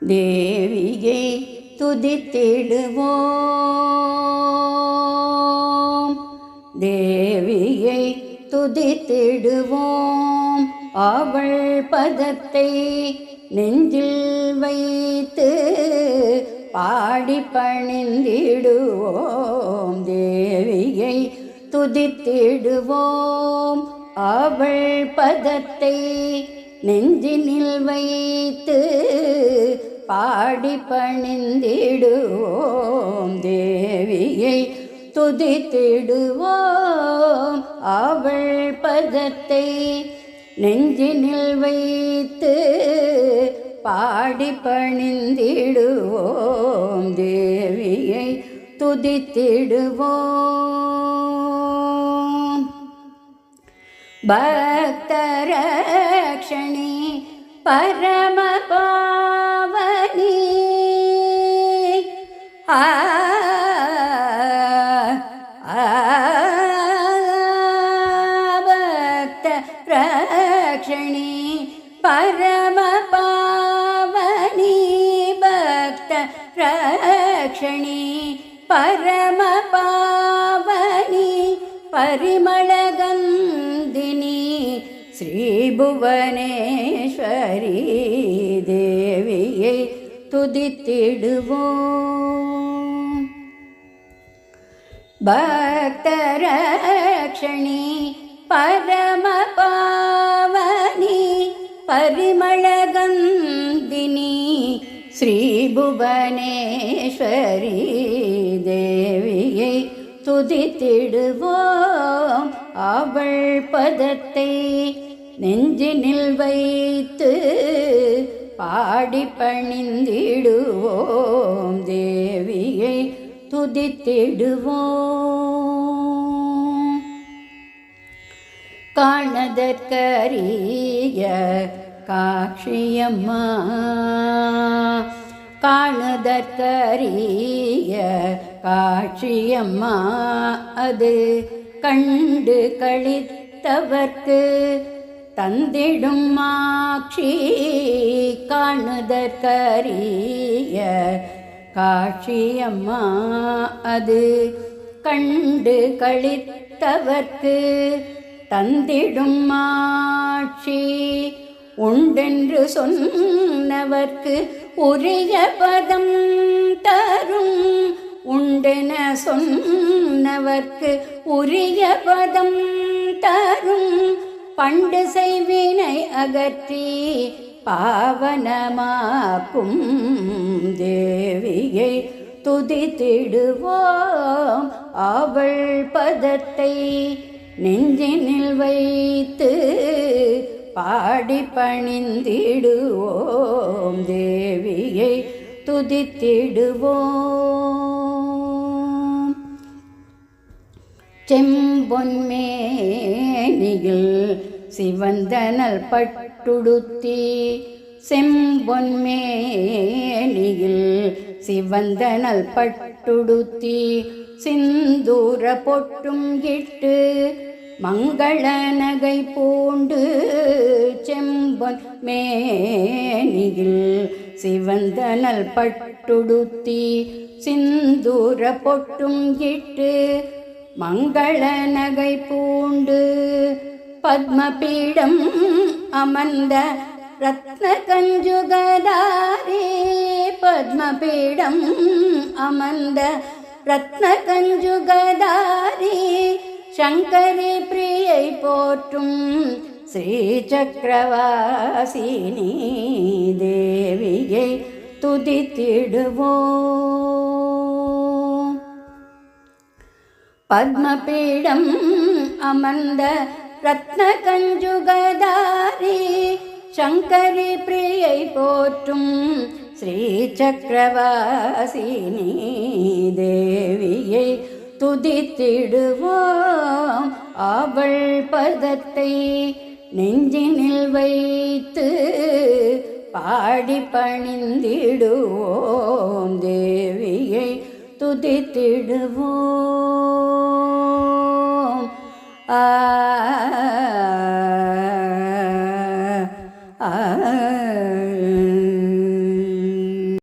தேவியை துதித்திடுவோம், தேவியை துதித்திடுவோம். அவள் பதத்தை நெஞ்சில் வைத்து பாடி பணிந்திடுவோம், தேவியை துதித்திடுவோம். அவள் பதத்தை நெஞ்சினில் வைத்து பாடி பணிந்திடுவோம், தேவியை துதித்திடுவோம். அவள் பதத்தை நெஞ்சினில் வைத்து பாடி பணிந்திடுவோம், தேவியை துதித்திடுவோம். பக்தரக்ஷணி பரமபாவனி பக்தரக்ஷணி பரமபாவனி, பக்தரக்ஷணி பரமபாவனி, பரிமளகந்தினி ஸ்ரீபுவனேஸ்வரி, தேவியை துதித்திடுவோம். பக்தரக்ஷணி பரமபாவனி, பரிமளகந்தினி ஸ்ரீபுவனேஸ்வரி, தேவியை துதித்திடுவோம். அவள் பதத்தை நெஞ்சினில் வைத்து பாடி பணிந்திடுவோம், தேவியை துதித்திடுவோம். காணதற்கரிய காட்சியம்மா, காணுதற்கரிய காட்சியம்மா, அது கண்டு களித்தவர்க்கு தந்திடும் மாட்சி. காணுதற்கரிய காட்சியம்மா, அது கண்டு களித்தவர்க்கு தந்திடும் மாட்சி. உண்டென்று சொன்னவர்க்கு உரிய பதம் தரும், உண்டென சொன்னவர்க்கு உரிய பதம் தரும். பண்டு செய்வினை அகற்றி பாவனமாக்கும், தேவியை துதித்திடுவோம். அவள் பதத்தை நெஞ்சினில் வைத்து பாடி பணிந்திடுவோம், தேவியை துதித்திடுவோம். செம்பொன்மேனியில் சிவந்தனல் பட்டுடுத்தி, செம்பொன்மேனியில் சிவந்தனல் பட்டுடுத்தி, சிந்தூர பொட்டும் இட்டு மங்கள நகை பூண்டு, செம்பொன் மேனியில் சிவந்தனல் பட்டுடுத்தி, சிந்தூர பொட்டும் இட்டு மங்கள நகை பூண்டு, பத்மபீடம் அமர்ந்த ரத்ன கஞ்சுகதாரி, பத்மபீடம் அமர்ந்த ரத்ன கஞ்சுகதாரி, சங்கரி பிரியை போற்றும் ஸ்ரீ சக்கரவாசினி, தேவியை துதித்திடுவோம். பத்மபீடம் அமர்ந்த ரத்ன கஞ்சுகதாரி, சங்கரி பிரியை போற்றும் ஸ்ரீ சக்கரவாசினி, தேவியை துதித்திடுவோம். அவள் பதத்தை நெஞ்சினில் வைத்து பாடி பணிந்திடுவோம், தேவியை துதித்திடுவோம்.